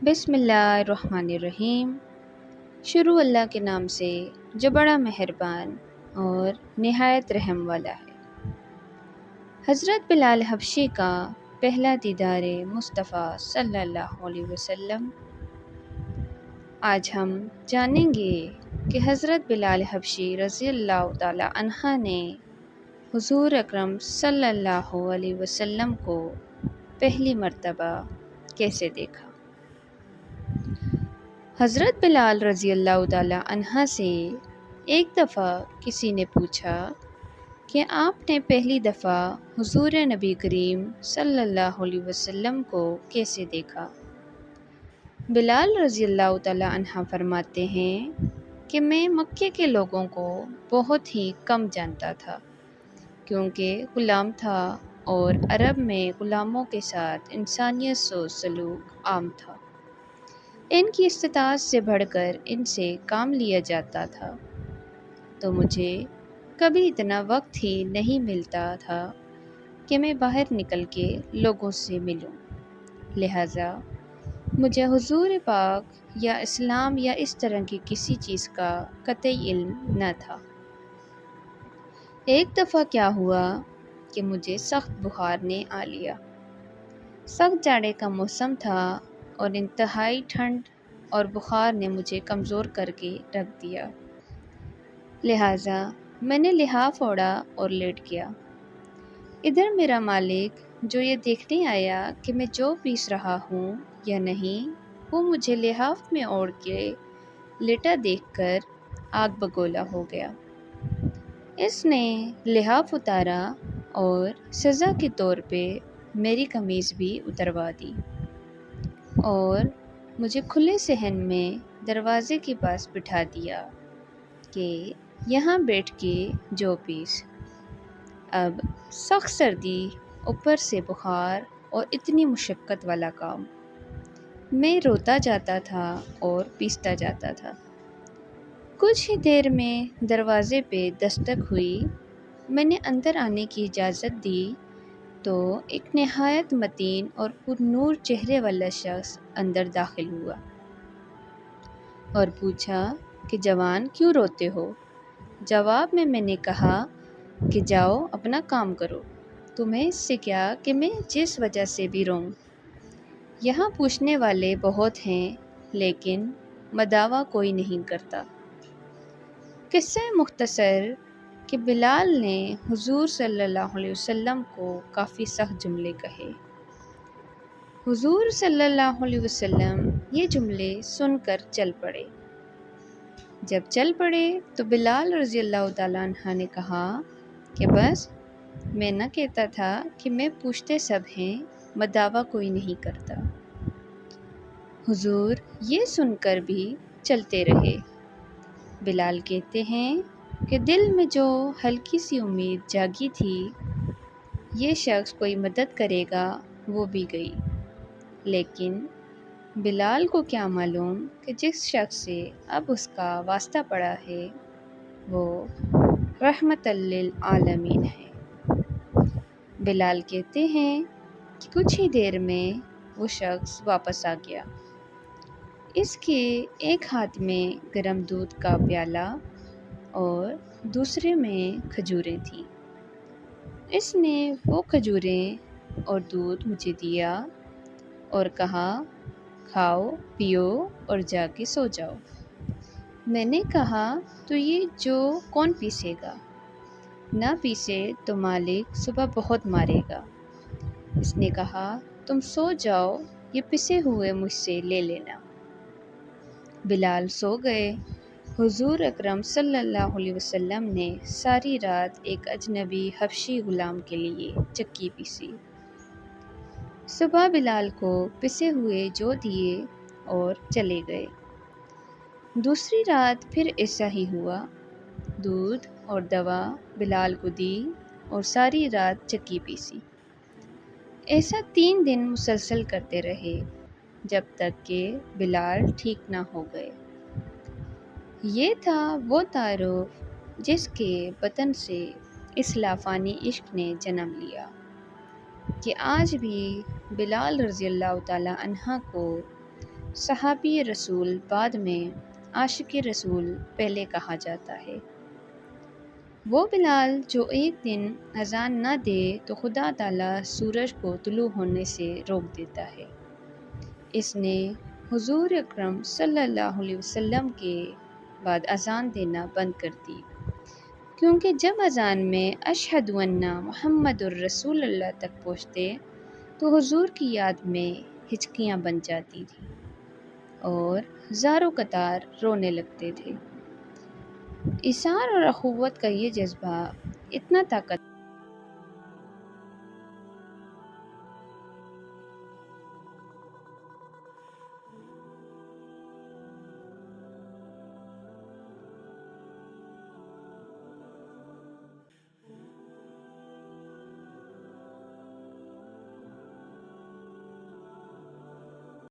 بسم اللہ الرحمن الرحیم۔ شروع اللہ کے نام سے جو بڑا مہربان اور نہایت رحم والا ہے۔ حضرت بلال حبشی کا پہلا دیدار مصطفیٰ صلی اللہ علیہ وسلم۔ آج ہم جانیں گے کہ حضرت بلال حبشی رضی اللہ تعالی عنہ نے حضور اکرم صلی اللہ علیہ وسلم کو پہلی مرتبہ کیسے دیکھا۔ حضرت بلال رضی اللہ تعالی عنہ سے ایک دفعہ کسی نے پوچھا کہ آپ نے پہلی دفعہ حضور نبی کریم صلی اللہ علیہ وسلم کو کیسے دیکھا۔ بلال رضی اللہ تعالی عنہ فرماتے ہیں کہ میں مکے کے لوگوں کو بہت ہی کم جانتا تھا، کیونکہ غلام تھا اور عرب میں غلاموں کے ساتھ انسانیت سوچ سلوک عام تھا۔ ان کی استطاعت سے بڑھ کر ان سے کام لیا جاتا تھا، تو مجھے کبھی اتنا وقت ہی نہیں ملتا تھا کہ میں باہر نکل کے لوگوں سے ملوں، لہٰذا مجھے حضور پاک یا اسلام یا اس طرح کی کسی چیز کا قطعی علم نہ تھا۔ ایک دفعہ کیا ہوا کہ مجھے سخت بخار نے آ لیا۔ سخت جاڑے کا موسم تھا اور انتہائی ٹھنڈ اور بخار نے مجھے کمزور کر کے رکھ دیا، لہٰذا میں نے لحاف اوڑھا اور لیٹ گیا۔ ادھر میرا مالک جو یہ دیکھنے آیا کہ میں جو پیس رہا ہوں یا نہیں، وہ مجھے لحاف میں اوڑھ کے لیٹا دیکھ کر آگ بگولا ہو گیا۔ اس نے لحاف اتارا اور سزا کے طور پہ میری قمیض بھی اتروا دی اور مجھے کھلے صحن میں دروازے کے پاس بٹھا دیا کہ یہاں بیٹھ کے جو پیس۔ اب سخت سردی، اوپر سے بخار اور اتنی مشقت والا کام، میں روتا جاتا تھا اور پیستا جاتا تھا۔ کچھ ہی دیر میں دروازے پہ دستک ہوئی۔ میں نے اندر آنے کی اجازت دی تو ایک نہایت متین اور پر نور چہرے والا شخص اندر داخل ہوا اور پوچھا کہ جوان کیوں روتے ہو؟ جواب میں نے کہا کہ جاؤ اپنا کام کرو، تمہیں اس سے کیا کہ میں جس وجہ سے بھی روں۔ یہاں پوچھنے والے بہت ہیں لیکن مداوا کوئی نہیں کرتا۔ قصہ مختصر کہ بلال نے حضور صلی اللہ علیہ وسلم کو کافی سخت جملے کہے۔ حضور صلی اللہ علیہ وسلم یہ جملے سن کر چل پڑے۔ جب چل پڑے تو بلال رضی اللہ تعالیٰ عنہ نے کہا کہ بس، میں نہ کہتا تھا کہ میں پوچھتے سب ہیں، مداوا کوئی نہیں کرتا۔ حضور یہ سن کر بھی چلتے رہے۔ بلال کہتے ہیں کہ دل میں جو ہلکی سی امید جاگی تھی یہ شخص کوئی مدد کرے گا، وہ بھی گئی، لیکن بلال کو کیا معلوم کہ جس شخص سے اب اس کا واسطہ پڑا ہے وہ رحمت للعالمین ہے۔ بلال کہتے ہیں کہ کچھ ہی دیر میں وہ شخص واپس آ گیا۔ اس کے ایک ہاتھ میں گرم دودھ کا پیالہ اور دوسرے میں کھجوریں تھیں۔ اس نے وہ کھجوریں اور دودھ مجھے دیا اور کہا کھاؤ پیو اور جا کے سو جاؤ۔ میں نے کہا تو یہ جو کون پیسے گا؟ نہ پیسے تو مالک صبح بہت مارے گا۔ اس نے کہا تم سو جاؤ، یہ پسے ہوئے مجھ سے لے لینا۔ بلال سو گئے۔ حضور اکرم صلی اللہ علیہ وسلم نے ساری رات ایک اجنبی حبشی غلام کے لیے چکی پیسی۔ صبح بلال کو پسے ہوئے جو دیے اور چلے گئے۔ دوسری رات پھر ایسا ہی ہوا، دودھ اور دوا بلال کو دی اور ساری رات چکی پیسی۔ ایسا 3 دن مسلسل کرتے رہے جب تک کہ بلال ٹھیک نہ ہو گئے۔ یہ تھا وہ تعارف جس کے بطن سے اس لافانی عشق نے جنم لیا کہ آج بھی بلال رضی اللہ تعالی عنہ کو صحابی رسول بعد میں، عاشق رسول پہلے کہا جاتا ہے۔ وہ بلال جو ایک دن اذان نہ دے تو خدا تعالیٰ سورج کو طلوع ہونے سے روک دیتا ہے۔ اس نے حضور اکرم صلی اللہ علیہ وسلم کے بعد اذان دینا بند کر دی، کیونکہ جب اذان میں اشہد ان محمد الرسول اللہ تک پہنچتے تو حضور کی یاد میں ہچکیاں بن جاتی تھیں اور زاروں قطار رونے لگتے تھے۔ ایثار اور اخوت کا یہ جذبہ اتنا طاقت